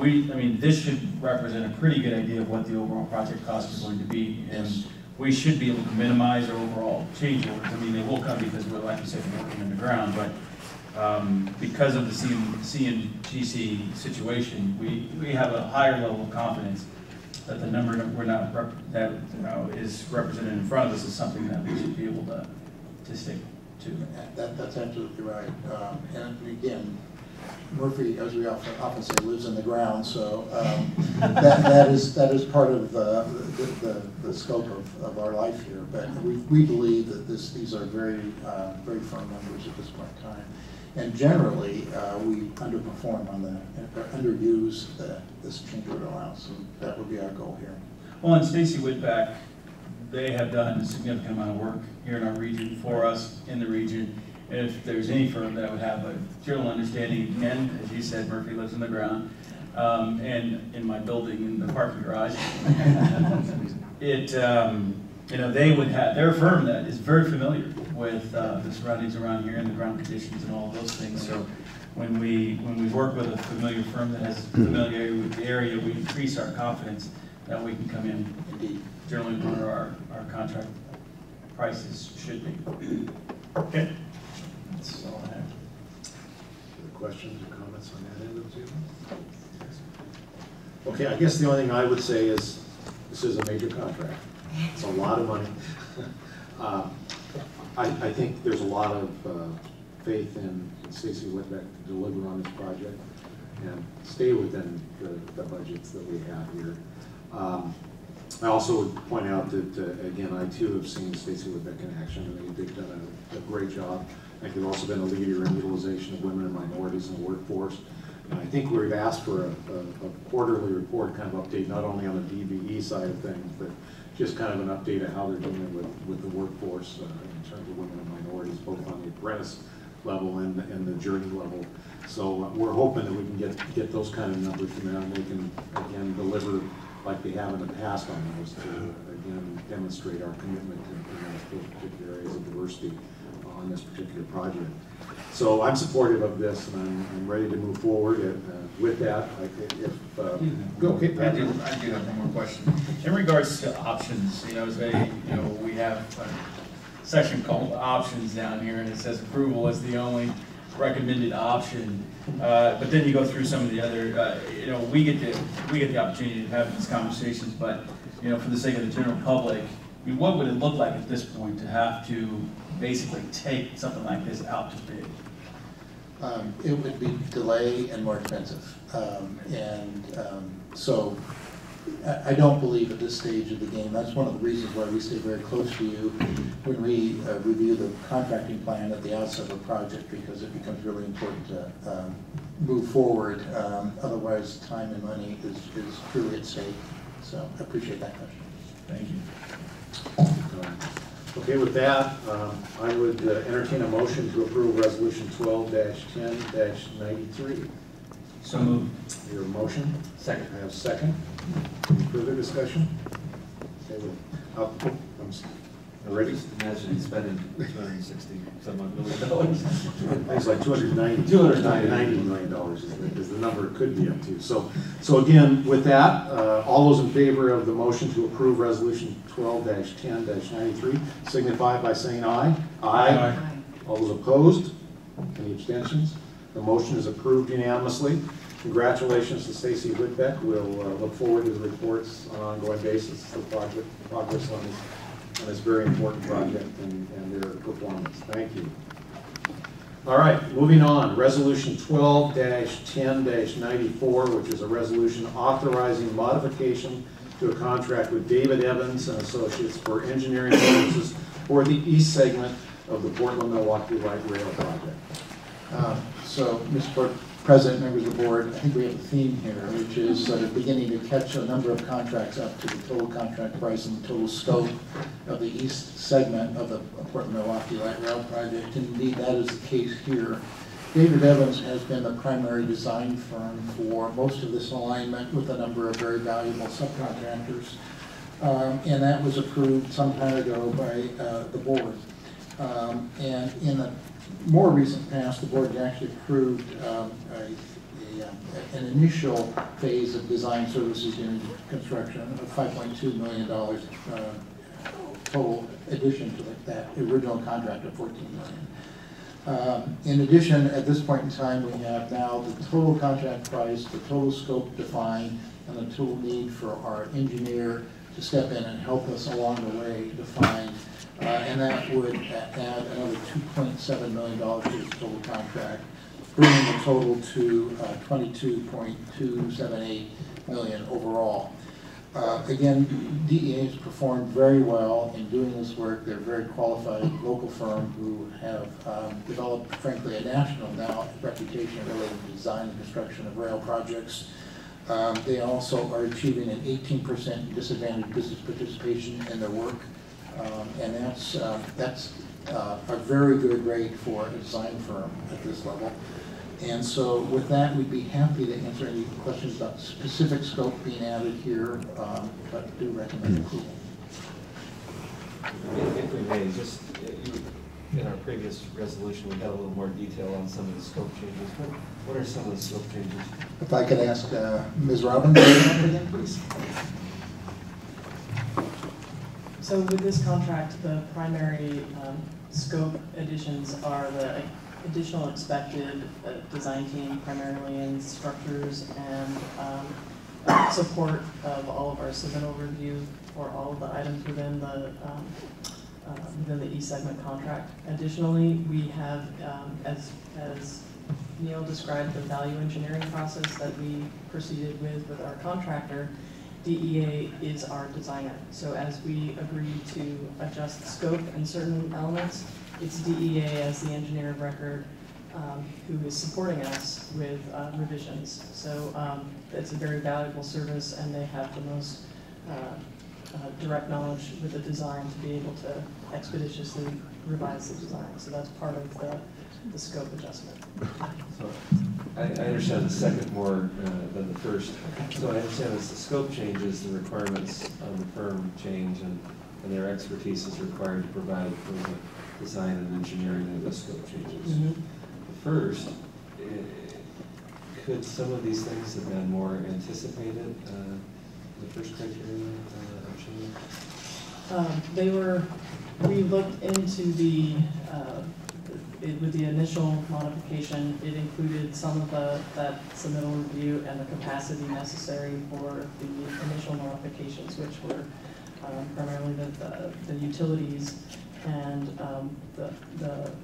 I mean, this should represent a pretty good idea of what the overall project cost is going to be, and we should be able to minimize our overall change orders. I mean, they will come because we're, like you said, working underground, but because of the CNGC situation, we have a higher level of confidence that the number that is represented in front of us is something that we should be able to stick to. That's absolutely right. And again, Murphy, as we often say, lives in the ground, so that is part of the scope of our life here. But we believe that these are very firm numbers at this point in time, and generally we underperform on underuse this change order allowance, and that would be our goal here. Well, and Stacy Whitback, they have done a significant amount of work here in our region for us in the region. And if there's any firm that would have a general understanding, and as you said, Murphy lives in the ground, and in my building in the parking garage, they would have, they're a firm that is very familiar with the surroundings around here and the ground conditions and all of those things. So when we work with a familiar firm that has familiarity with the area, we increase our confidence that we can come in indeed generally where our contract prices should be. Okay. That's all I have. Other questions or comments on that end of the table? Okay, I guess the only thing I would say is this is a major contract. It's a lot of money. I think there's a lot of faith in Stacy Whitbeck to deliver on this project and stay within the budgets that we have here. I also would point out that, again, I too have seen Stacy Whitbeck in action, and they've done a great job. I think they've also been a leader in utilization of women and minorities in the workforce. And I think we've asked for a quarterly report kind of update, not only on the DBE side of things, but just kind of an update of how they're doing with the workforce in terms of women and minorities, both on the apprentice level and the journey level. So we're hoping that we can get those kind of numbers from them, and they can, again, deliver like they have in the past on those to, again, demonstrate our commitment in those particular areas of diversity on this particular project. So I'm supportive of this, and I'm ready to move forward. With that, go. Okay. I do have one more question. In regards to options, we have a section called options down here, and it says approval is the only recommended option. But then you go through some of the other, we get the opportunity to have these conversations, but for the sake of the general public, I mean, what would it look like at this point to have to basically take something like this out to bid? It would be delay and more expensive. So I don't believe at this stage of the game, that's one of the reasons why we stay very close to you when we review the contracting plan at the outset of a project, because it becomes really important to move forward. Otherwise, time and money is truly at stake. So I appreciate that question. Thank you. Okay, with that, I would entertain a motion to approve Resolution 12-10-93. So moved. Your motion? Second. I have second. Any further discussion? Okay, I'm ready. Imagine he's spending $260 million. It's like $290 million is the number it could be up to. So again, with that, all those in favor of the motion to approve Resolution 12-10-93 signify by saying aye. Aye. All those opposed? Any abstentions? The motion is approved unanimously. Congratulations to Stacy Whitbeck. We'll look forward to the reports on an ongoing basis, the progress on this very important project and their performance. Thank you. All right, moving on. Resolution 12-10-94, which is a resolution authorizing modification to a contract with David Evans and Associates for engineering services for the east segment of the Portland-Milwaukee Light Rail project. So, Mr. President, members of the board, I think we have a theme here, which is sort of beginning to catch a number of contracts up to the total contract price and the total scope of the east segment of the Portland-Milwaukee Light Rail project. And indeed, that is the case here. David Evans has been the primary design firm for most of this alignment with a number of very valuable subcontractors. And that was approved some time ago by the board. And in the more recent past, the board actually approved a an initial phase of design services during construction of $5.2 million total addition to that original contract of $14 million. In addition, at this point in time, we have now the total contract price, the total scope defined, and the total need for our engineer to step in and help us along the way define, and that would add another $2.7 million to the total contract, bringing the total to $22.278 million overall. Again, DEA has performed very well in doing this work. They're a very qualified local firm who have developed, frankly, a national now reputation related to design and construction of rail projects. They also are achieving an 18% disadvantaged business participation in their work, and that's a very good rate for a design firm at this level. And so with that, we'd be happy to answer any questions about specific scope being added here, but do recommend approval. If we may, just in our previous resolution, we had a little more detail on some of the scope changes. What are some of the scope changes? If I could ask Ms. Robin to come up again, please. So with this contract, the primary scope additions are the additional expected design team, primarily in structures and support of all of our submittal review for all of the items within the East segment contract. Additionally, we have, as Neil described, the value engineering process that we proceeded with our contractor. DEA is our designer. So as we agree to adjust the scope and certain elements, it's DEA as the engineer of record who is supporting us with revisions. So it's a very valuable service, and they have the most direct knowledge with the design to be able to expeditiously revise the design. So that's part of the scope adjustment. So I understand the second more than the first. So I understand as the scope changes, the requirements on the firm change, and their expertise is required to provide for the design and engineering of the scope changes. Mm-hmm. First, could some of these things have been more anticipated? The first criteria of change? We looked into with the initial modification, it included some of that submittal review and the capacity necessary for the initial modifications, which were primarily the utilities and the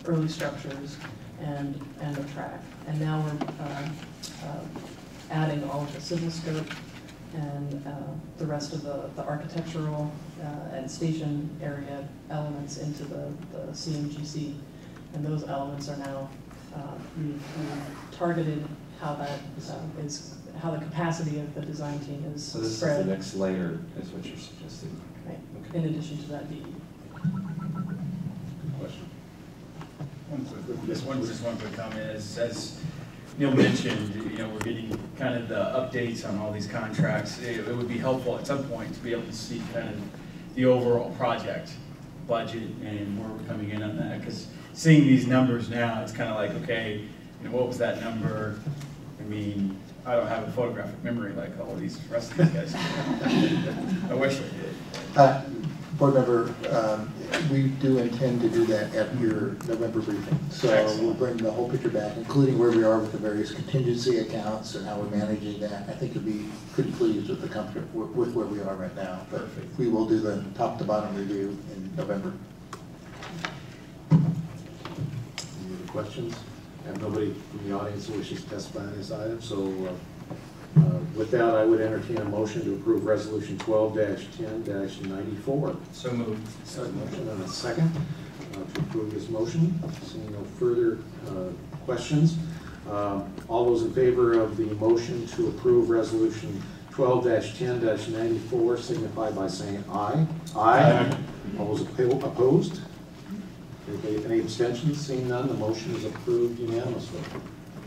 early structures and the track. And now we're adding all of the civil scope and the rest of the architectural and station area elements into the CMGC. And those elements are now, we've targeted how that how the capacity of the design team is so this spread. is the next layer, is what you're suggesting. Right. Okay. In addition to that, Good question. Just one quick comment. As Neil mentioned, we're getting kind of the updates on all these contracts. It would be helpful at some point to be able to see kind of the overall project budget and where we're coming in on that. Because seeing these numbers now, it's kind of like, okay, what was that number? I mean, I don't have a photographic memory like all these rest of these guys. I wish I did. Board member, we do intend to do that at your November briefing. So Excellent. We'll bring the whole picture back, including where we are with the various contingency accounts and how we're managing that. I think you'll be pretty pleased with the comfort with where we are right now. But Perfect. we will do the top to bottom review in November. Any other questions? I have nobody from the audience who wishes to testify on this item, so with that, I would entertain a motion to approve Resolution 12-10-94. So moved. Motion and a second to approve this motion. Seeing no further questions, all those in favor of the motion to approve Resolution 12-10-94 signify by saying aye. Aye. All those opposed? Any abstentions? Seeing none, the motion is approved unanimously.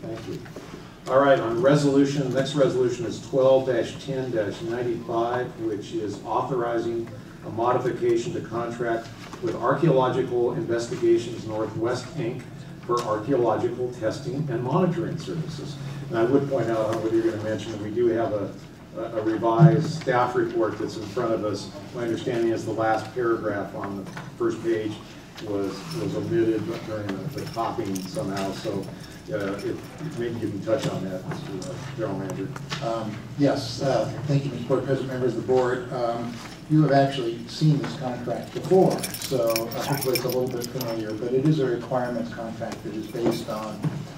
Thank you. All right, on resolution, next resolution is 12-10-95, which is authorizing a modification to contract with Archaeological Investigations Northwest, Inc. for archaeological testing and monitoring services. And I would point out, I don't know whether you're going to mention that we do have a revised staff report that's in front of us. My understanding is the last paragraph on the first page was omitted during the copying somehow, so maybe you can touch on that, Mr. General Manager. Yes, thank you, Mr. Board President, members of the board. You have actually seen this contract before, so hopefully it's a little bit familiar, but it is a requirements contract that is based on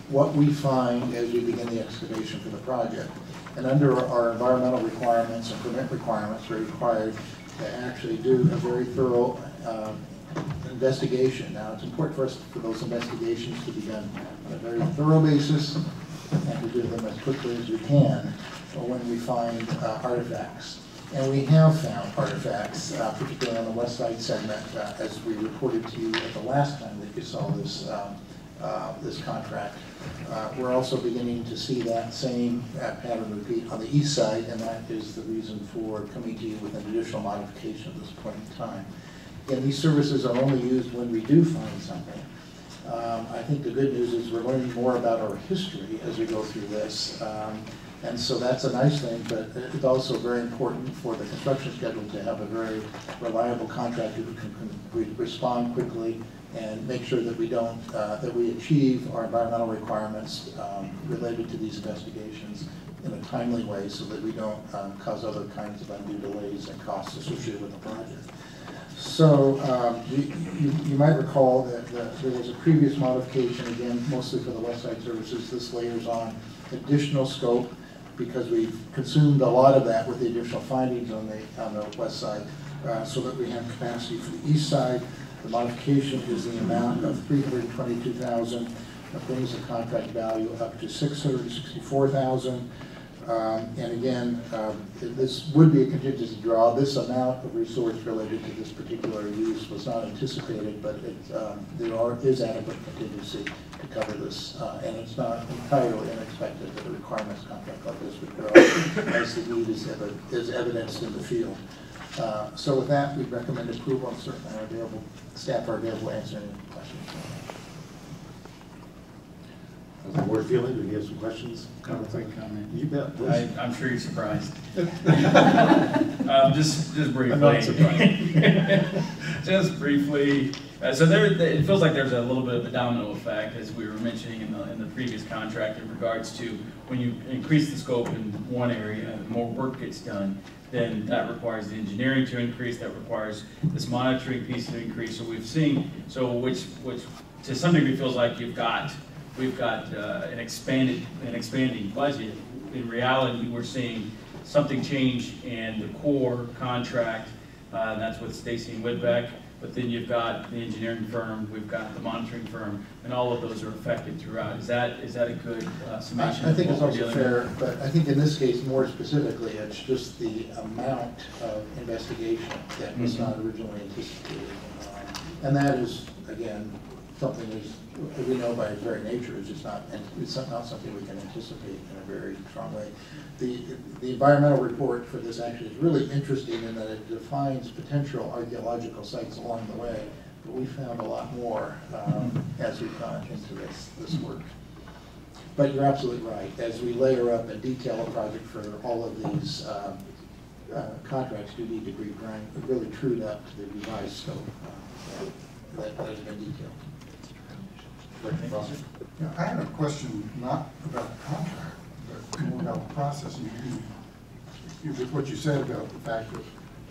what we find as we begin the excavation for the project. And under our environmental requirements and permit requirements, we're required to actually do a very thorough investigation. Now, it's important for us for those investigations to be done on a very thorough basis and to do them as quickly as we can when we find artifacts. And we have found artifacts, particularly on the west side segment, as we reported to you at the last time that you saw this this contract. We're also beginning to see that same pattern repeat on the east side, and that is the reason for coming to you with an additional modification at this point in time. Again, these services are only used when we do find something. I think the good news is we're learning more about our history as we go through this. And so that's a nice thing, but it's also very important for the construction schedule to have a very reliable contractor who can respond quickly and make sure that we don't, that we achieve our environmental requirements related to these investigations in a timely way so that we don't cause other kinds of undue delays and costs associated with the project. So you might recall that there was a previous modification, again, mostly for the West Side services. This layers on additional scope because we've consumed a lot of that with the additional findings on the west side, so that we have capacity for the east side. The modification is the amount of $322,000. That brings the contract value up to $664,000. And again, this would be a contingency draw. This amount of resource related to this particular use was not anticipated, but there is adequate contingency to cover this. And it's not entirely unexpected that a requirements contract like this would grow as the need is evidenced in the field. So with that, we recommend approval, and certainly staff are available to answer any questions. How's the board feeling? Do you have some questions? Quick comment. You bet. I'm sure you're surprised. Just briefly. I'm not surprised. Just briefly. So it feels like there's a little bit of a domino effect, as we were mentioning in the previous contract, in regards to when you increase the scope in one area, more work gets done. Then that requires the engineering to increase. That requires this monitoring piece to increase. So we've seen, which to some degree feels like we've got an expanding budget. In reality, we're seeing something change in the core contract. That's with Stacy and Whitbeck. But then you've got the engineering firm, we've got the monitoring firm, and all of those are affected throughout. Is that a good summation? I think it's also fair, but I think in this case, more specifically, it's just the amount of investigation that was not originally anticipated. And that is, again, something that we know by its very nature is just not, and it's not something we can anticipate in a very strong way. The environmental report for this actually is really interesting in that it defines potential archaeological sites along the way, but we found a lot more as we've gone into this work. But you're absolutely right. As we layer up and detail a project for all of these contracts, do need to be really trued up to the revised scope that has been detailed. Yeah, I had a question not about the contract, but more about the process. With what you said about the fact that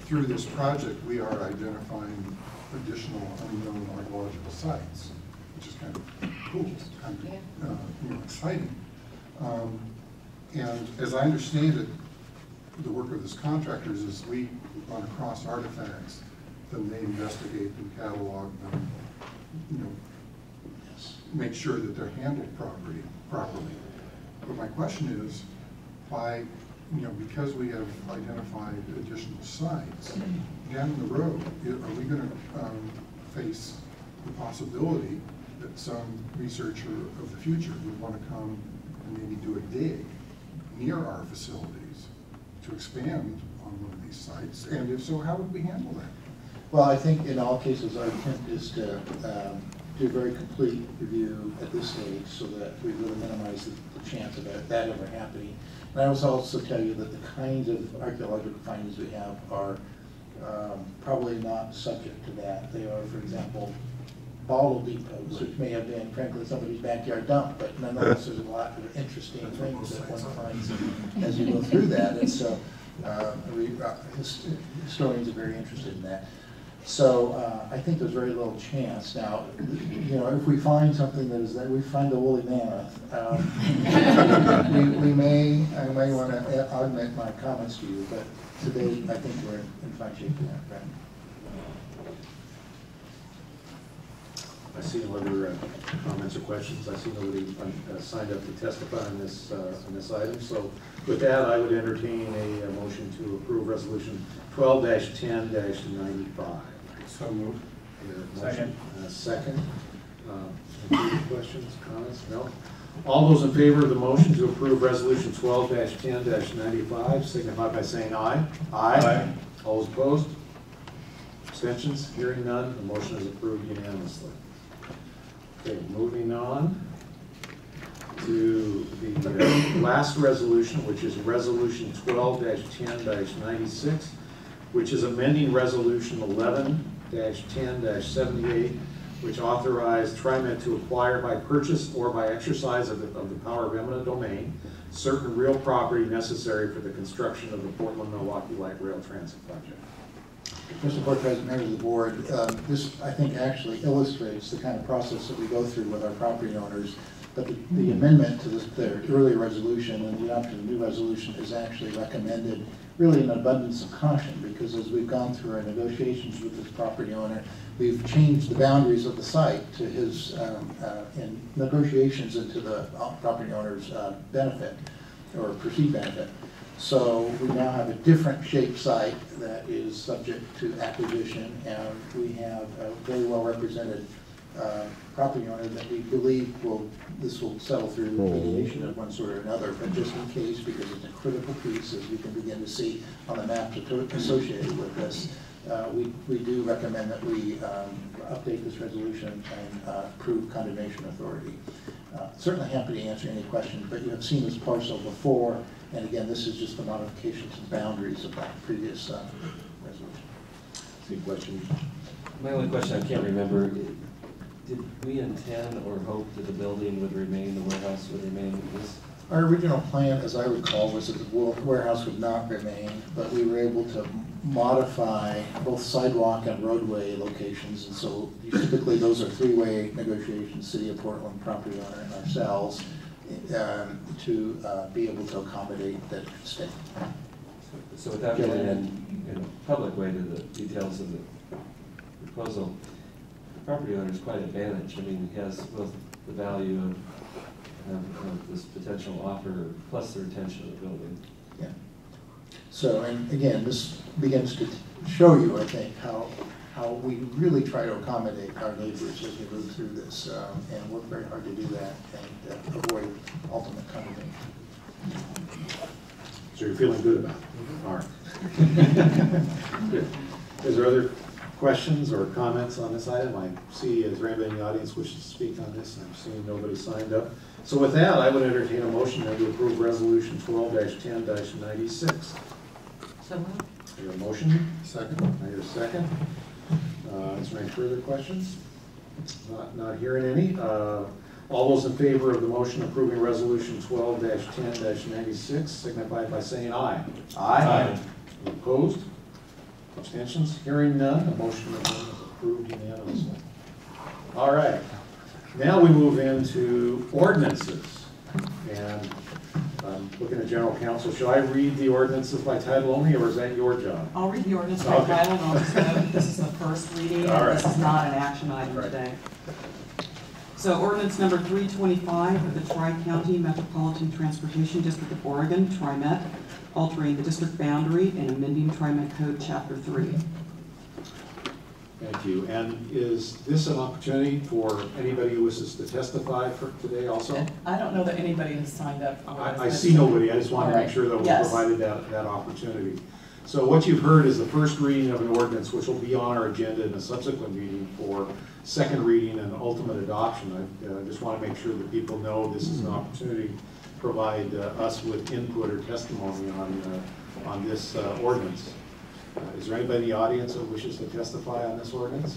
through this project we are identifying additional unknown archaeological sites, which is kind of cool, kind of exciting. And as I understand it, the work of this contractor is we run across artifacts, then they investigate them, catalog them, make sure that they're handled properly. But my question is, why, because we have identified additional sites, down the road, are we going to face the possibility that some researcher of the future would want to come and maybe do a dig near our facilities to expand on one of these sites? And if so, how would we handle that? Well, I think in all cases, our intent is to do a very complete review at this stage so that we really minimize the chance of that ever happening. And I will also tell you that the kinds of archaeological findings we have are probably not subject to that. They are, for example, bottle depots, which may have been, frankly, somebody's backyard dump, but nonetheless, there's a lot of interesting things that one finds as you go through that. And so historians are very interested in that. So I think there's very little chance. Now, you know, if we find something that is that we find the woolly mammoth, I may want to augment my comments to you, but today I think we're in fine shape for that, right? I see no other comments or questions. I see nobody signed up to testify on this item. So with that, I would entertain a motion to approve resolution 12-10-95. So moved. Second. Second. Any questions, comments? No? All those in favor of the motion to approve resolution 12-10-95 signify by saying aye. Aye. All those opposed? Abstentions? Hearing none, the motion is approved unanimously. Okay, moving on to the last resolution, which is resolution 12-10-96, which is amending resolution 11-10-78, which authorized TriMet to acquire by purchase or by exercise of the power of eminent domain certain real property necessary for the construction of the Portland-Milwaukee Light Rail Transit Project. Mr. Board President, members of the board, this, I think, actually illustrates the kind of process that we go through with our property owners. But the amendment to the earlier resolution and the adoption of the new resolution is actually recommended really in abundance of caution, because as we've gone through our negotiations with this property owner, we've changed the boundaries of the site to his, in negotiations into the property owner's benefit or perceived benefit. So we now have a different shaped site that is subject to acquisition, and we have a very well represented property owner that we believe this will settle through mediation of one sort or another. But just in case, because it's a critical piece, as we can begin to see on the maps associated with this, we do recommend that we update this resolution and approve condemnation authority. Certainly happy to answer any questions, but you have seen this parcel before. And again, this is just the modification to the boundaries of that previous resolution. Any questions? My only question, I can't remember, did we intend or hope that the building would remain, the warehouse would remain this? Our original plan, as I recall, was that the warehouse would not remain, but we were able to modify both sidewalk and roadway locations. And so typically those are three-way negotiations, City of Portland, property owner, and ourselves, to be able to accommodate that it could stay. So without getting in a public way to the details of the proposal, the property owner is quite advantaged. I mean, he has both the value of this potential offer plus the retention of the building. Yeah. So, and again, this begins to show you, I think, how we really try to accommodate our neighbors as we move through this, and work very hard to do that and avoid ultimate condemnation. So you're feeling good about it? All right. Good. Is there other questions or comments on this item? I see, is there anybody in the audience wishes to speak on this? I'm seeing nobody signed up. So with that, I would entertain a motion to approve resolution 12-10-96. So moved. I hear a motion. Second. I hear a second. Is there any further questions? Not hearing any. All those in favor of the motion approving resolution 12-10-96 signify by saying aye. Aye. Opposed? Abstentions? Hearing none, the motion is approved unanimously. All right. Now we move into ordinances. And looking at General Counsel, should I read the ordinances by title only, or is that your job? I'll read the ordinance by Okay. title, and I'll just note this is the first reading, All right. and this is not an action item Right. today. So ordinance number 325 of the Tri-County Metropolitan Transportation District of Oregon, TriMet, altering the district boundary and amending TriMet Code Chapter 3. Thank you. And is this an opportunity for anybody who wishes to testify for today also? I don't know that anybody has signed up for this. I see nobody. I just want to make sure that we Yes. provided that opportunity. So what you've heard is the first reading of an ordinance, which will be on our agenda in a subsequent meeting for second reading and ultimate adoption. I just want to make sure that people know this is an opportunity to provide us with input or testimony on this ordinance. Is there anybody in the audience that wishes to testify on this ordinance?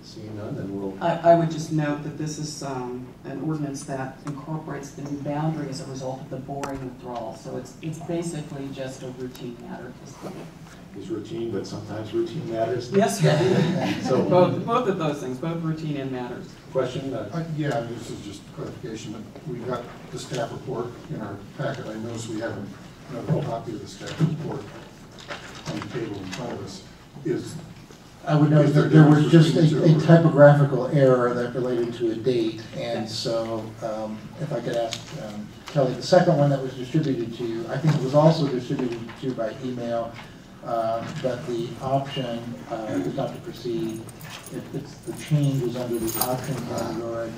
Seeing none, then we'll... I would just note that this is an ordinance that incorporates the new boundary as a result of the boring withdrawal. So it's basically just a routine matter at this point. It's routine, but sometimes routine matters. Yes, So, both of those things, both routine and matters. question? Yeah, this is just clarification. We got the staff report in our packet. I noticed we have another copy of the staff report on the table in front of us. I would note that there was just a typographical error that related to a date, and so if I could ask Kelly, the second one that was distributed to you, I think it was also distributed to you by email, but the option is not to proceed. The change is under the option category.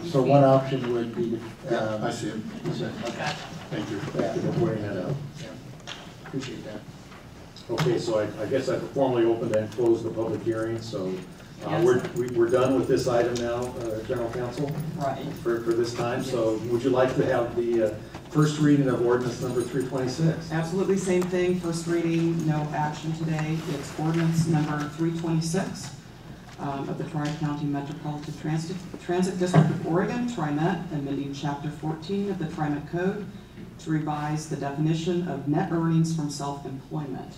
So one option would be to... I see it. Okay. Thank you. Thank you for pointing that out. Yeah. Appreciate that. Okay, so I guess I formally opened and closed the public hearing, so Yes. we're done with this item now, General Counsel, Right. for this time. So would you like to have the first reading of ordinance number 326? Absolutely same thing, first reading, no action today. It's ordinance number 326 of the Tri-County Metropolitan Transit District of Oregon, TriMet, amending Chapter 14 of the TriMet Code to revise the definition of net earnings from self-employment.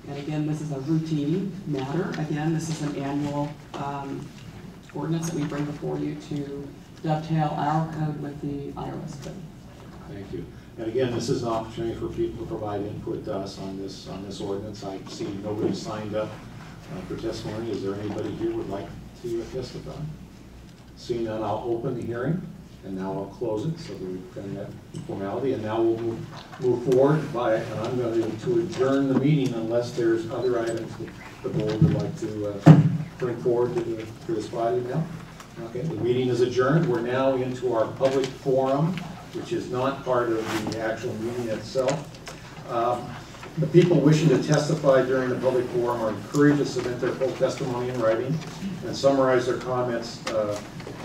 And again, this is a routine matter. Again, this is an annual ordinance that we bring before you to dovetail our code with the IRS code. Thank you. And again, this is an opportunity for people to provide input to us on this ordinance. I see nobody signed up for testimony. Is there anybody here who would like to testify? Seeing none, I'll open the hearing, and now I'll close it, so we've done that formality. And now we'll move forward and I'm going to adjourn the meeting unless there's other items that the board would like to bring forward to this body now. Okay, the meeting is adjourned. We're now into our public forum, which is not part of the actual meeting itself. The people wishing to testify during the public forum are encouraged to submit their full testimony in writing and summarize their comments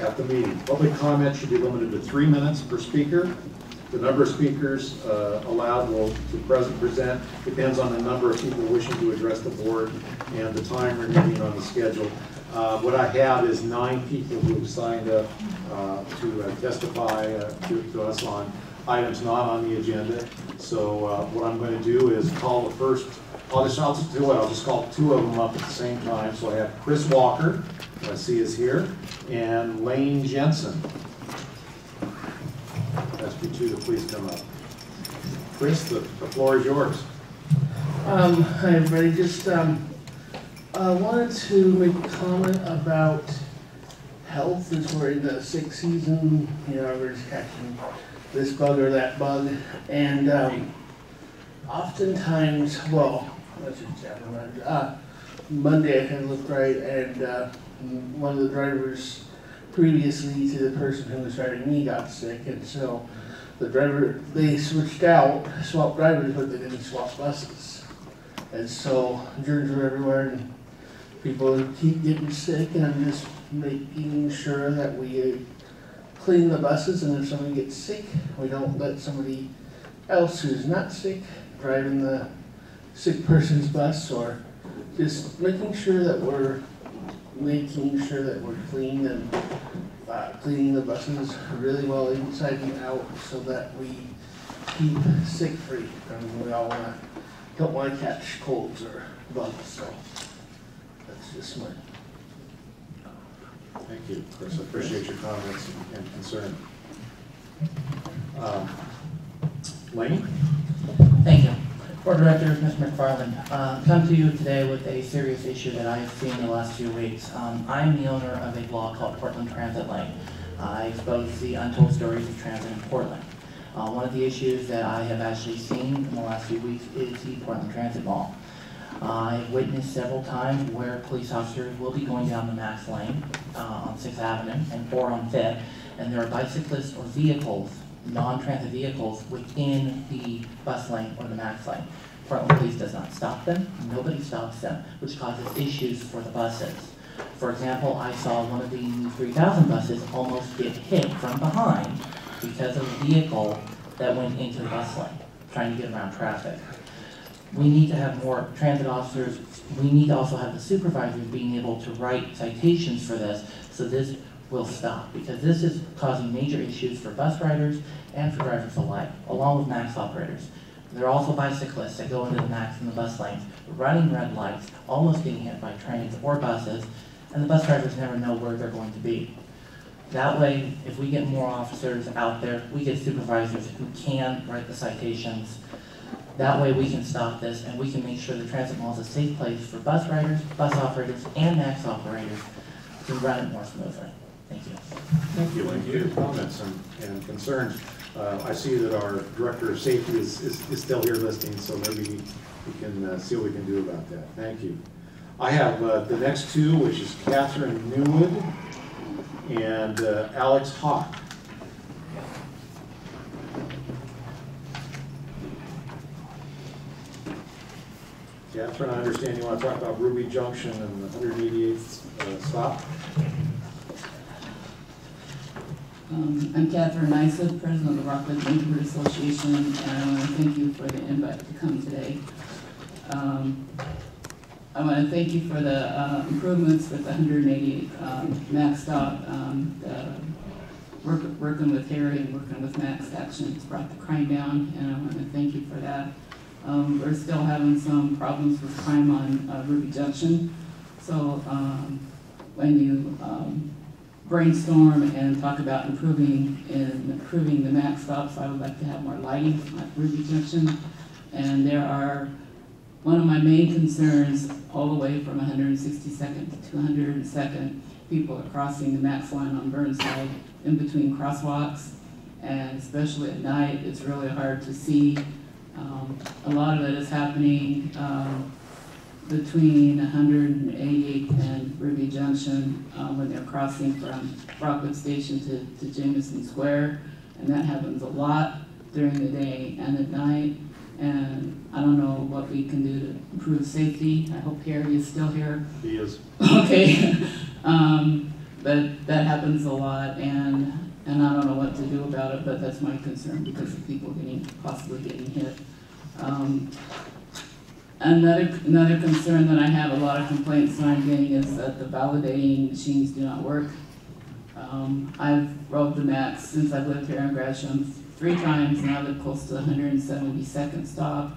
at the meeting. Public comment should be limited to 3 minutes per speaker. The number of speakers allowed to present depends on the number of people wishing to address the board and the time remaining on the schedule. What I have is 9 people who have signed up to testify to us on items not on the agenda. So what I'm going to do is call the first, I'll just call 2 of them up at the same time. So I have Chris Walker, who I see is here, and Lane Jensen. Ask you 2 to please come up. Chris, the floor is yours. Hi everybody, just wanted to make a comment about health as we're in the sick season. You know, everybody's catching this bug or that bug, and oftentimes, well, let's just chat about it. Monday I kind of looked right, and one of the drivers previously to the person who was driving me got sick, and so the driver, they swapped drivers, but they didn't swap buses. And so germs are everywhere, and people keep getting sick, and I'm just making sure that we clean the buses, and if somebody gets sick, we don't let somebody else who's not sick drive in the sick person's bus, or just making sure that we're clean and cleaning the buses really well inside and out so that we keep sick free. I mean, we all don't want to catch colds or bugs, so that's just my... Thank you, Chris. I appreciate your comments and concern. Lane? Thank you. Board Director, Mr. McFarland, come to you today with a serious issue that I have seen in the last few weeks. I'm the owner of a blog called Portland Transit Lane. I expose the untold stories of transit in Portland. One of the issues that I have actually seen in the last few weeks is the Portland Transit Mall. I've witnessed several times where police officers will be going down the Max Lane on 6th Avenue or on 5th, and there are bicyclists or vehicles, non-transit vehicles, within the bus lane or the Max Lane. Portland Police does not stop them. Nobody stops them, which causes issues for the buses. For example, I saw one of the new 3000 buses almost get hit from behind because of a vehicle that went into the bus lane, trying to get around traffic. We need to have more transit officers. We need to also have the supervisors being able to write citations for this, so this will stop, because this is causing major issues for bus riders and for drivers alike, along with MAX operators. There are also bicyclists that go into the MAX and the bus lanes, running red lights, almost being hit by trains or buses, and the bus drivers never know where they're going to be. That way, if we get more officers out there, we get supervisors who can write the citations. That way we can stop this, and we can make sure the transit mall is a safe place for bus riders, bus operators, and MAX operators to run it more smoothly. Thank you. Thank you. Thank you for your comments and concerns. I see that our Director of Safety is still here listening, so maybe we can see what we can do about that. Thank you. I have the next two, which is Catherine Newwood and Alex Hawk. Catherine, I understand you want to talk about Ruby Junction and the 188th stop. I'm Catherine Nysa, President of the Rockledge Neighborhood Association, and I want to thank you for the invite to come today. I want to thank you for the improvements with the 188 MAX stop. Working with Harry and working with MAX Action has brought the crime down, and I want to thank you for that. We're still having some problems with crime on Ruby Junction, so when you brainstorm and talk about improving the MAX stops, I would like to have more lighting at Ruby Junction. And there are, one of my main concerns all the way from 162nd to 202nd, people are crossing the MAX line on Burnside in between crosswalks, and especially at night, it's really hard to see. A lot of it is happening between 188th and Ruby Junction when they're crossing from Rockwood Station to Jameson Square, and that happens a lot during the day and at night. And I don't know what we can do to improve safety. I hope Harry is still here. He is. Okay, but that happens a lot, and I don't know what to do about it, but that's my concern because of people possibly getting hit. Another concern that I have, a lot of complaints that I'm getting, is that the validating machines do not work. I've rode the MAX since I've lived here in Gresham 3 times, and I live close to the 172nd stop.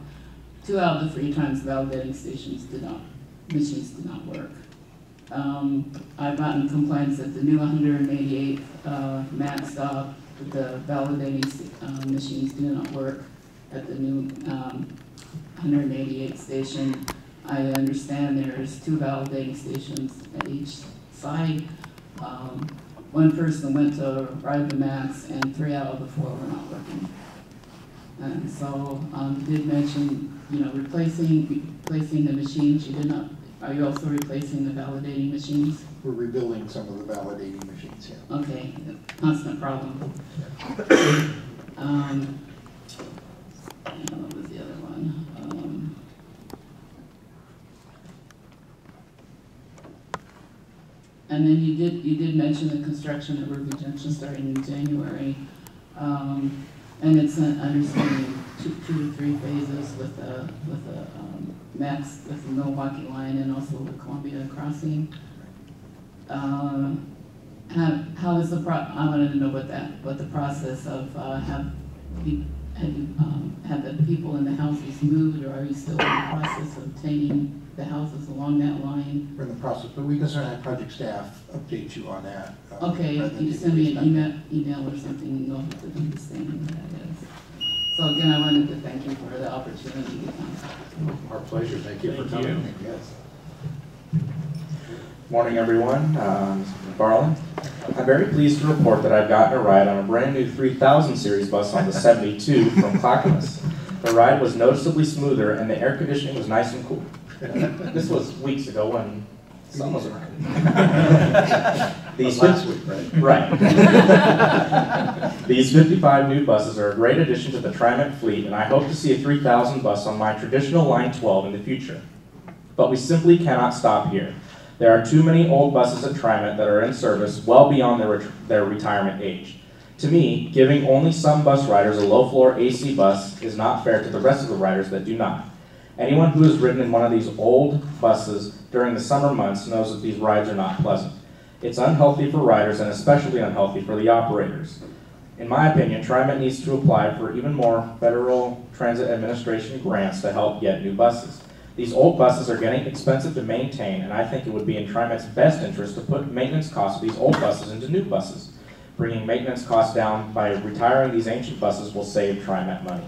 2 out of the 3 times validating machines did not work. I've gotten complaints that the new 188 MAX stop, the validating machines do not work at the new 188 station. I understand there's 2 validating stations at each side. One person went to ride the MAX, and 3 out of the 4 were not working. And so you did mention, replacing the machines. You did not. Are you also replacing the validating machines? We're rebuilding some of the validating machines, yeah. Okay, constant problem. What was the other one? And then you did mention the construction of Ruby Junction starting in January, and it's an understanding 2 to 3 phases with the MAX, with the Milwaukee line, and also the Columbia crossing. How is the I wanted to know what the process of have the people in the houses moved, or are you still in the process of obtaining the houses along that line? We're in the process, but we can certainly have project staff update you on that. Okay, you send me an email or something, you'll have to understand what that is. So again, I wanted to thank you for the opportunity to come. Our pleasure. Thank you for coming. Yes. Morning, everyone. Mr. McFarland. I'm very pleased to report that I've gotten a ride on a brand new 3000 series bus on the 72 from Clackamas. The ride was noticeably smoother, and the air conditioning was nice and cool. This was weeks ago when sun was around. Last week, right? Right. These 55 new buses are a great addition to the TriMet fleet, and I hope to see a 3000 bus on my traditional Line 12 in the future. But we simply cannot stop here. There are too many old buses at TriMet that are in service well beyond their retirement age. To me, giving only some bus riders a low-floor AC bus is not fair to the rest of the riders that do not. Anyone who has ridden in one of these old buses during the summer months knows that these rides are not pleasant. It's unhealthy for riders and especially unhealthy for the operators. In my opinion, TriMet needs to apply for even more Federal Transit Administration grants to help get new buses. These old buses are getting expensive to maintain, and I think it would be in TriMet's best interest to put maintenance costs of these old buses into new buses. Bringing maintenance costs down by retiring these ancient buses will save TriMet money.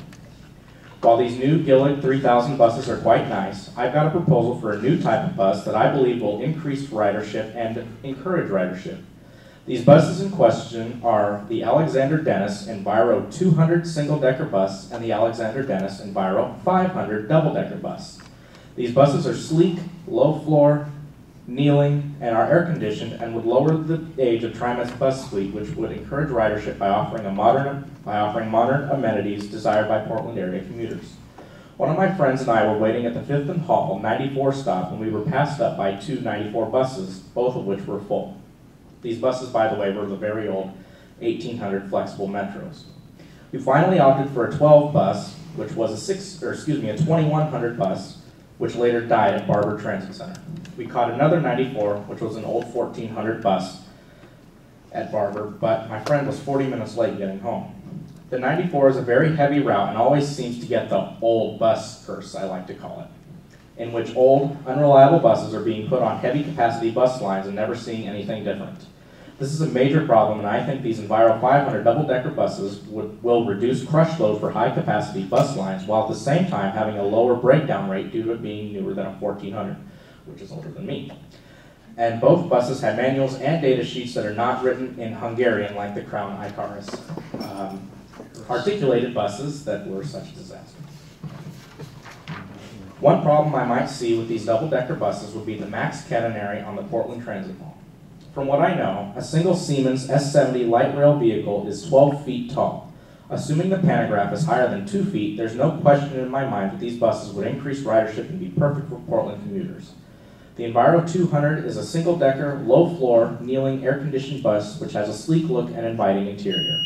While these new Gillig 3000 buses are quite nice, I've got a proposal for a new type of bus that I believe will increase ridership and encourage ridership. These buses in question are the Alexander Dennis Enviro 200 single-decker bus and the Alexander Dennis Enviro 500 double-decker bus. These buses are sleek, low-floor, kneeling, and are air-conditioned and would lower the age of TriMet's bus fleet, which would encourage ridership by offering modern amenities desired by Portland area commuters. One of my friends and I were waiting at the 5th and Hall 94 stop when we were passed up by two 94 buses, both of which were full. These buses, by the way, were the very old 1800 flexible Metros. We finally opted for a 12 bus, which was a 2100 bus, which later died at Barber Transit Center. We caught another 94, which was an old 1400 bus at Barber, but my friend was 40 minutes late getting home. The 94 is a very heavy route and always seems to get the old bus curse, I like to call it, in which old, unreliable buses are being put on heavy capacity bus lines and never seeing anything different. This is a major problem, and I think these Enviro 500 double-decker buses will reduce crush load for high-capacity bus lines, while at the same time having a lower breakdown rate due to it being newer than a 1400, which is older than me. And both buses had manuals and data sheets that are not written in Hungarian like the Crown Icarus. Articulated buses that were such a disaster. One problem I might see with these double-decker buses would be the max catenary on the Portland Transit Hall. From what I know, a single Siemens S70 light rail vehicle is 12 feet tall. Assuming the pantograph is higher than 2 feet, there's no question in my mind that these buses would increase ridership and be perfect for Portland commuters. The Enviro 200 is a single-decker, low-floor, kneeling, air-conditioned bus which has a sleek look and inviting interior.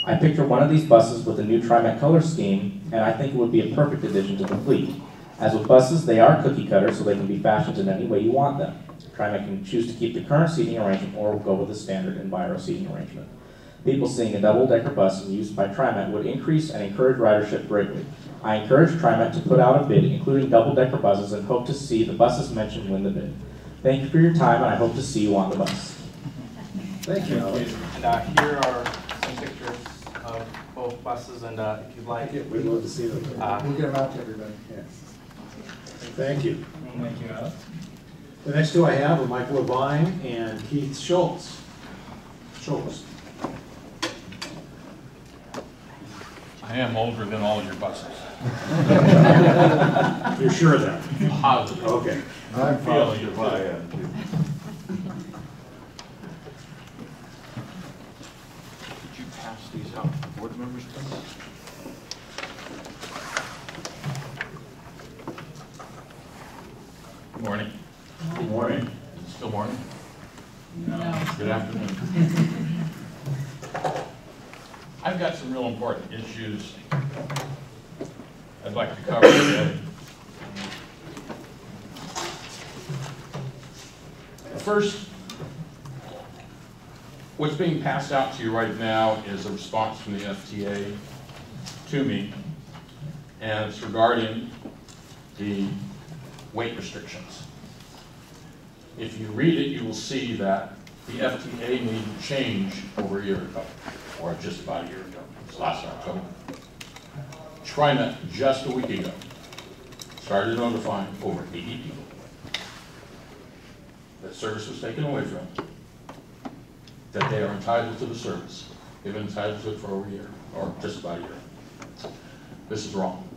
I picture one of these buses with a new TriMet color scheme, and I think it would be a perfect addition to the fleet. As with buses, they are cookie cutters, so they can be fashioned in any way you want them. TriMet can choose to keep the current seating arrangement or go with the standard Enviro seating arrangement. People seeing a double-decker bus in use by TriMet would increase and encourage ridership greatly. I encourage TriMet to put out a bid, including double-decker buses, and hope to see the buses mentioned win the bid. Thank you for your time, and I hope to see you on the bus. Thank you. And here are some pictures of both buses, and if you'd like, We'd love to see them. We'll get them out to everybody. Yes. Thank you. Thank you, Alex. The next two I have are Mike Levine and Keith Schultz. I am older than all your buses. You're sure of that? Positive. Okay. I'm feeling I am. Could you pass these out to board members, please? Good morning. Good morning. Is it still morning? No. Good afternoon. I've got some real important issues I'd like to cover today. First, what's being passed out to you right now is a response from the FTA to me, and it's regarding the weight restrictions. If you read it, you will see that the FTA made a change over a year ago, or just about a year ago. It was last October. TriMet, just a week ago, started notifying over 80 people that service was taken away from them, that they are entitled to the service. They've been entitled to it for over a year, or just about a year. This is wrong.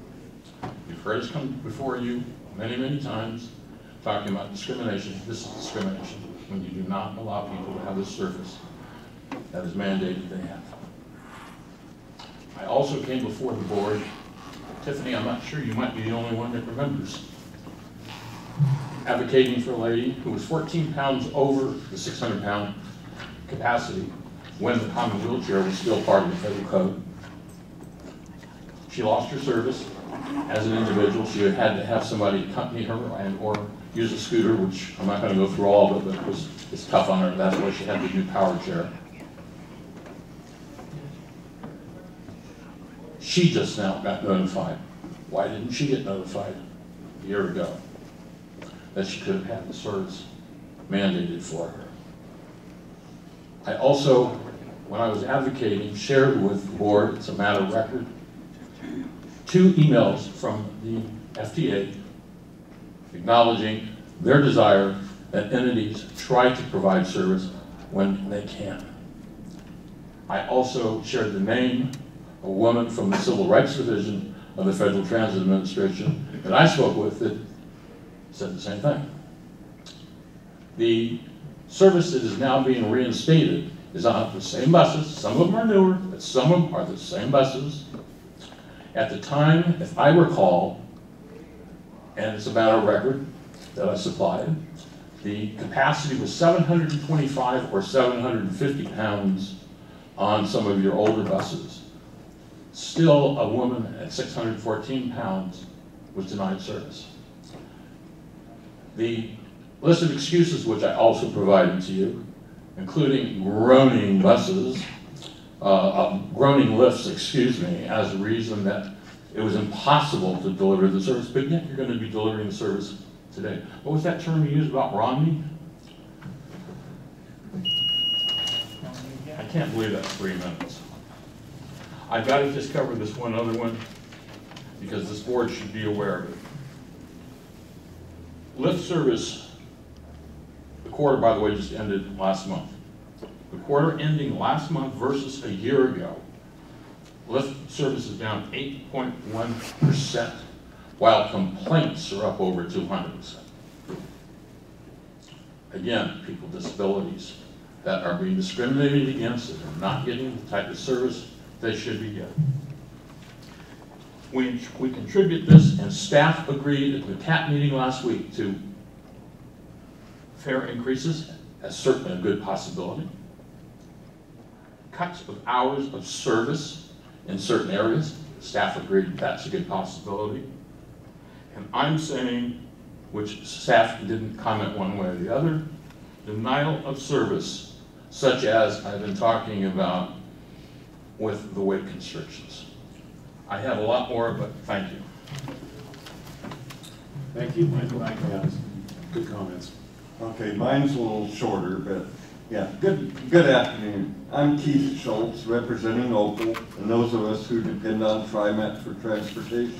You've heard us come before you many, many times talking about discrimination. This is discrimination when you do not allow people to have the service that is mandated they have. I also came before the board. Tiffany, I'm not sure, you might be the only one that remembers. advocating for a lady who was 14 pounds over the 600-pound capacity when the common wheelchair was still part of the federal code. She lost her service as an individual. She had to have somebody accompany her and or use a scooter, which I'm not going to go through all of it, but it's tough on her. That's why she had the new power chair. She just now got notified. Why didn't she get notified a year ago that she could have had the service mandated for her? I also, when I was advocating, shared with the board, it's a matter of record, 2 emails from the FTA acknowledging their desire that entities try to provide service when they can. I also shared the name of a woman from the Civil Rights Division of the Federal Transit Administration that I spoke with that said the same thing. The service that is now being reinstated is on the same buses. Some of them are newer, but some of them are the same buses. At the time, if I recall, and it's a matter of record that I supplied, the capacity was 725 or 750 pounds on some of your older buses. Still, a woman at 614 pounds was denied service. The list of excuses which I also provided to you, including groaning buses, groaning lifts, excuse me, as a reason that it was impossible to deliver the service, but yet you're going to be delivering the service today. What was that term you used about Romney? I can't believe that's 3 minutes. I've got to just cover this one other one because this board should be aware of it. Lift service, the quarter, by the way, just ended last month. The quarter ending last month versus a year ago, lift service is down 8.1%, while complaints are up over 200%. Again, people with disabilities that are being discriminated against and are not getting the type of service they should be getting. We contribute this, and staff agreed at the CAT meeting last week to fare increases. That's certainly a good possibility. Cuts of hours of service in certain areas. Staff agreed that's a good possibility. And I'm saying, which staff didn't comment one way or the other, denial of service, such as I've been talking about with the weight constrictions. I have a lot more, but thank you. Thank you, Michael. Good comments. Okay, mine's a little shorter, but yeah, good afternoon. I'm Keith Schultz, representing Opal and those of us who depend on TriMet for transportation.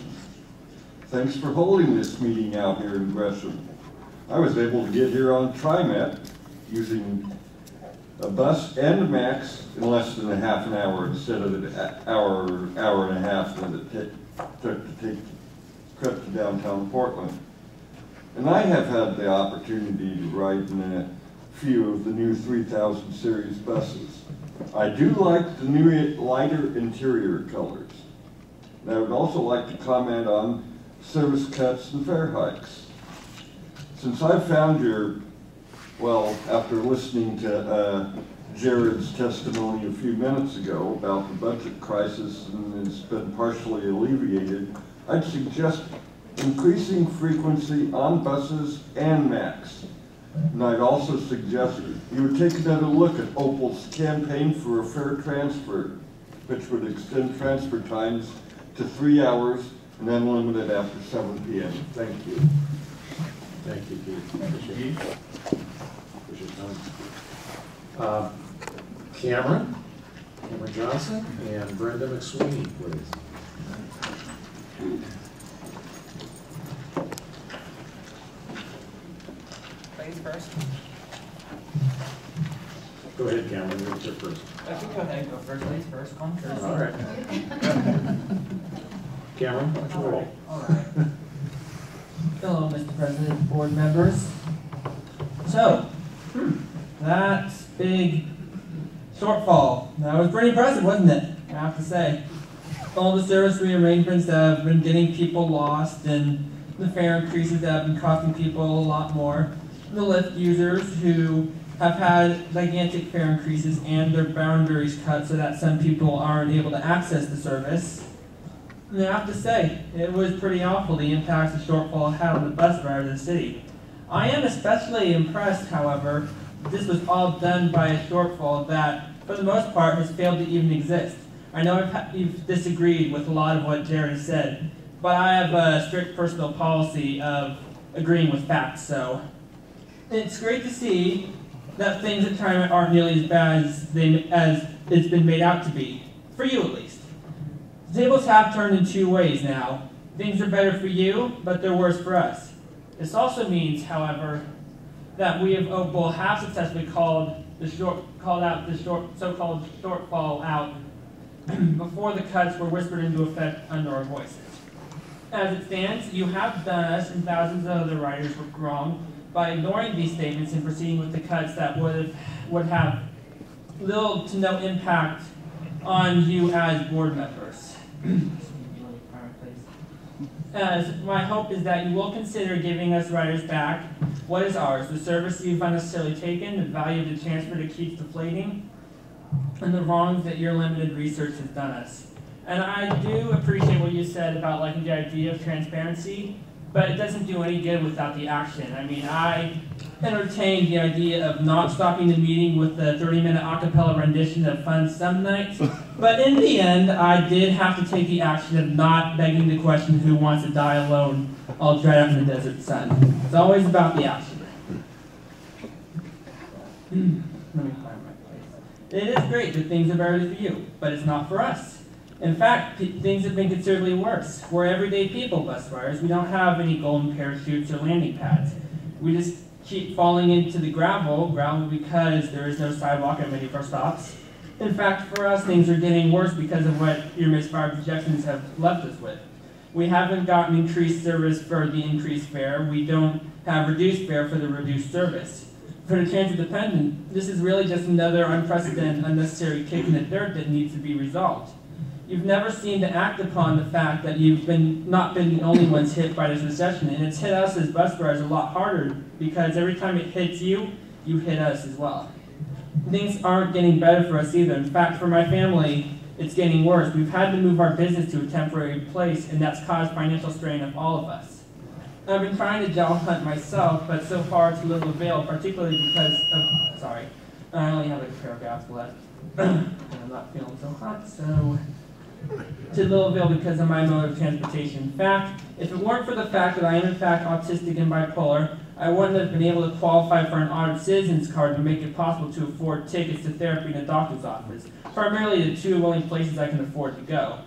Thanks for holding this meeting out here in Gresham. I was able to get here on TriMet using a bus and a Max in less than a half an hour instead of the hour and a half that it took to take the trip to downtown Portland. And I have had the opportunity to ride in a few of the new 3000 series buses. I do like the new lighter interior colors. And I would also like to comment on service cuts and fare hikes. Since I found after listening to Jared's testimony a few minutes ago about the budget crisis and it's been partially alleviated, I'd suggest increasing frequency on buses and Max. And I'd also suggest you would take another look at Opal's campaign for a fair transfer, which would extend transfer times to 3 hours and unlimited after 7 p.m. Thank you. Thank you, Keith. Appreciate your time. Cameron Johnson, and Brenda McSweeney, please. Ladies first. Go ahead, Cameron, you're first. I can go ahead and go first. Ladies first. Come first. All right. Cameron, why don't you roll? All right. Hello, Mr. President, board members. So, that big shortfall, that was pretty impressive, wasn't it? I have to say. All the service rearrangements that have been getting people lost and the fare increases that have been costing people a lot more, the Lyft users who have had gigantic fare increases and their boundaries cut so that some people aren't able to access the service. And I have to say, it was pretty awful the impact the shortfall had on the bus drivers of the city. I am especially impressed, however, this was all done by a shortfall that, for the most part, has failed to even exist. I know you've disagreed with a lot of what Jared said, but I have a strict personal policy of agreeing with facts, so it's great to see that things at TriMet aren't nearly as bad as it's been made out to be, for you at least. The tables have turned in two ways now. Things are better for you, but they're worse for us. This also means, however, that we have successfully called out the so-called shortfall out before the cuts were whispered into effect under our voices. As it stands, you have done us and thousands of other writers wrong by ignoring these statements and proceeding with the cuts that would have little to no impact on you as board members. As my hope is that you will consider giving us writers back what is ours, the service you've unnecessarily taken, the value of the transfer that keeps deflating, and the wrongs that your limited research has done us. And I do appreciate what you said about liking the idea of transparency, but it doesn't do any good without the action. I mean, I entertained the idea of not stopping the meeting with the 30-minute a cappella rendition of Fun some nights, but in the end, I did have to take the action of not begging the question who wants to die alone all dried up in the desert sun. It's always about the action. Let me find my place. It is great that things are better for you, but it's not for us. In fact, things have been considerably worse. We're everyday people, bus riders. We don't have any golden parachutes or landing pads. We just keep falling into the gravel because there is no sidewalk at many of our stops. In fact, for us, things are getting worse because of what your misfired projections have left us with. We haven't gotten increased service for the increased fare. We don't have reduced fare for the reduced service. For the transit dependent, this is really just another unprecedented, unnecessary kick in the dirt that needs to be resolved. You've never seemed to act upon the fact that you've not been the only ones hit by this recession, and it's hit us as bus drivers a lot harder because every time it hits you, you hit us as well. Things aren't getting better for us either. In fact, for my family, it's getting worse. We've had to move our business to a temporary place, and that's caused financial strain on all of us. I've been trying to job hunt myself, but so far to little avail, particularly because of, sorry, I only have a paragraph left, and I'm not feeling so hot, so to little avail because of my mode of transportation. In fact, if it weren't for the fact that I am in fact autistic and bipolar, I wouldn't have been able to qualify for an honored citizen's card to make it possible to afford tickets to therapy in a doctor's office, primarily the two only places I can afford to go.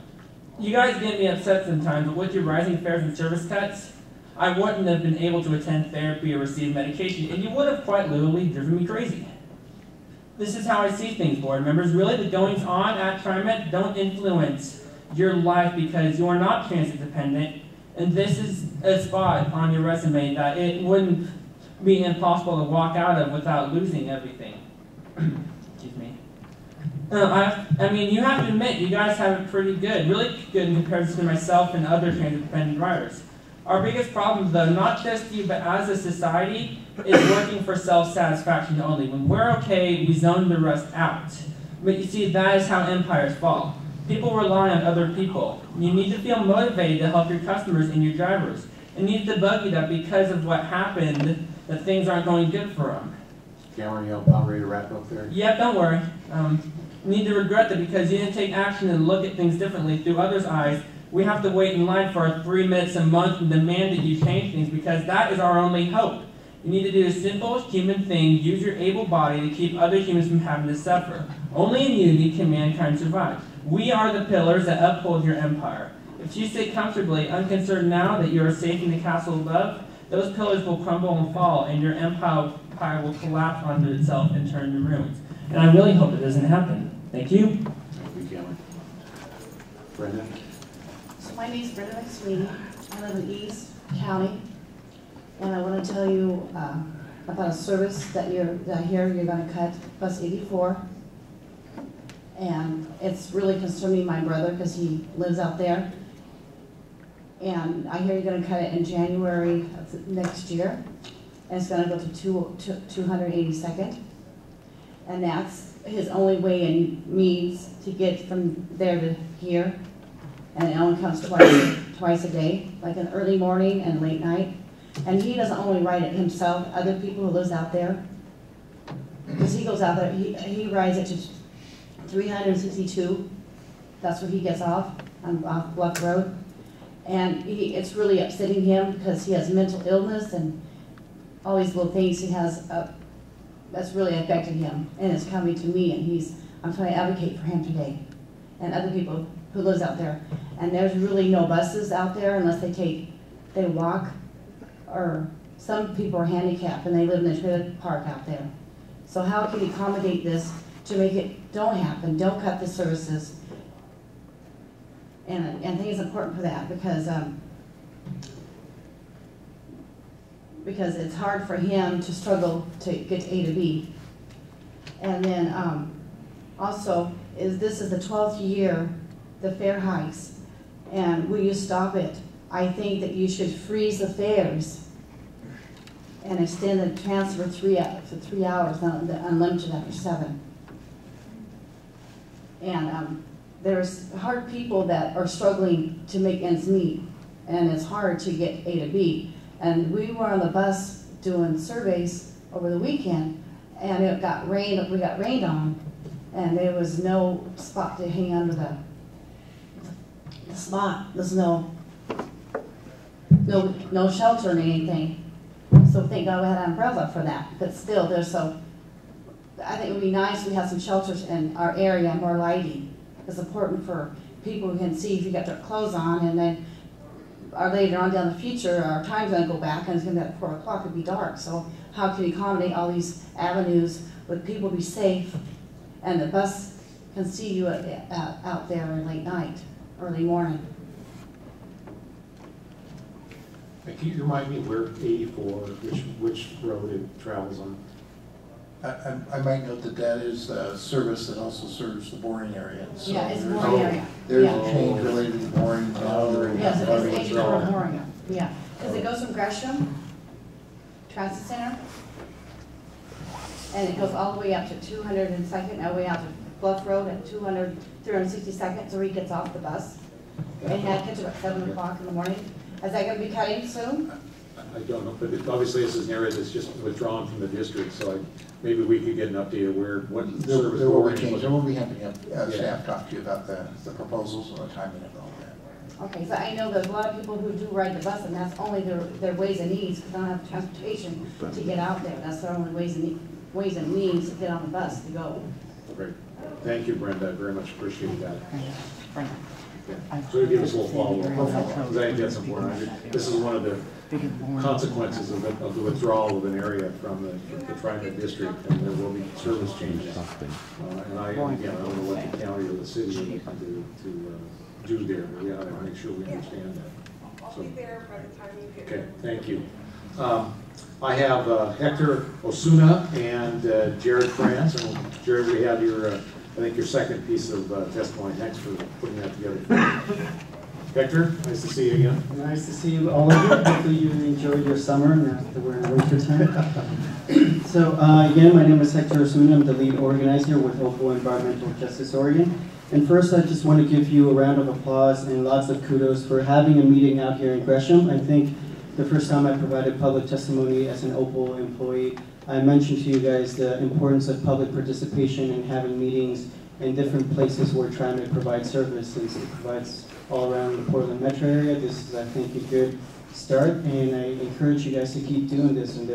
You guys get me upset sometimes, but with your rising fares and service cuts, I wouldn't have been able to attend therapy or receive medication, and you would have quite literally driven me crazy. This is how I see things, board members. Really, the goings on at TriMet don't influence your life because you are not transit dependent, and this is a spot on your resume that it wouldn't be impossible to walk out of without losing everything. Excuse me. I mean, you have to admit, you guys have it pretty good, really good in comparison to myself and other transit dependent riders. Our biggest problem, though, not just you, but as a society, is working for self-satisfaction only. When we're okay, we zone the rest out. But you see, that is how empires fall. People rely on other people. You need to feel motivated to help your customers and your drivers. It needs to bug you that because of what happened, that things aren't going good for them. Cameron, you about ready to wrap up there? Yeah, don't worry. You need to regret that because you didn't take action and look at things differently through others' eyes. We have to wait in line for our 3 minutes a month and demand that you change things because that is our only hope. You need to do a simple human thing, use your able body to keep other humans from having to suffer. Only in unity can mankind survive. We are the pillars that uphold your empire. If you sit comfortably, unconcerned now that you are safe in the castle above, those pillars will crumble and fall, and your empire will collapse onto itself and turn to ruins. And I really hope it doesn't happen. Thank you. Thank you, Cameron. Brenda? So my name is Brenda McSweeney. I live in East County, and I want to tell you about a service that I hear you're going to cut, Bus 84. And it's really concerning my brother because he lives out there. And I hear you're gonna cut it in January of next year, and it's gonna go to 282nd. And that's his only way and means to get from there to here. And it only comes twice a day, like in early morning and late night. And he doesn't only ride it himself, other people who lives out there. Because he goes out there, he rides it to 362. That's where he gets off Bluff Road. And it's really upsetting him because he has mental illness and all these little things he has that's really affected him. And it's coming to me, and I'm trying to advocate for him today and other people who lives out there. And there's really no buses out there unless they walk, or some people are handicapped and they live in the trailer park out there. So how can we accommodate this to make it don't happen, don't cut the services? And I think it's important for that because it's hard for him to struggle to get to A to B. And then also, this is the 12th year the fare hikes, and will you stop it? I think that you should freeze the fares and extend the transfer 3 hours, not the unlimited after 7. And there's hard people that are struggling to make ends meet, and it's hard to get A to B. And we were on the bus doing surveys over the weekend, and we got rained on, and there was no spot to hang under the spot. There's no shelter or anything. So thank God we had an umbrella for that. But still, I think it would be nice if we had some shelters in our area, more lighting. It's important for people who can see if you got their clothes on, and then later on down the future, our time's going to go back, and it's going to be at 4 o'clock, it'll be dark. So how can we accommodate all these avenues with people be safe, and the bus can see you out there in late night, early morning? Can you remind me where 84, which road it travels on? I might note that is a service that also serves the Boring area. So yeah, it's Boring area. There's yeah. a change related to Boring. Yes, it's 84 Boring. Yeah, because it goes from Gresham Transit Center, and it goes all the way up to 202nd, all the way out to Bluff Road at 362nd, so he gets off the bus. And he had to catch it at 7 o'clock in the morning. Is that going to be cutting soon? I don't know, but obviously this is an area that's just withdrawn from the district, so maybe we could get an update of what service there will be Boring change. is. There will be having staff talk to you about the proposals and the timing of all that. Okay, so I know there's a lot of people who do ride the bus, and that's only their ways and needs, because they don't have transportation to get out there. That's their only ways and means to get on the bus to go. Great. Thank you, Brenda. I very much appreciate that. Yeah. So give us a little follow-up, because I think that's important. This is one of the consequences of the withdrawal of an area from the TriMet district, and there will be service changes. And I don't know what the county or the city is looking to do there, but we ought to make sure we understand that. I'll be there by the time you get Okay, there. thank you. I have Hector Osuna and Jared Franz, and Jared, we have I think your second piece of testimony. Thanks for putting that together. Hector, nice to see you again. Nice to see you, all of you. Hopefully you enjoyed your summer now that we're in winter time. So again, my name is Hector Osuna. I'm the lead organizer with Opal Environmental Justice Oregon. And first, I just want to give you a round of applause and lots of kudos for having a meeting out here in Gresham. I think the first time I provided public testimony as an Opal employee, I mentioned to you guys the importance of public participation and having meetings in different places where TriMet provides services. It provides all around the Portland metro area. This is, I think, a good start, and I encourage you guys to keep doing this. And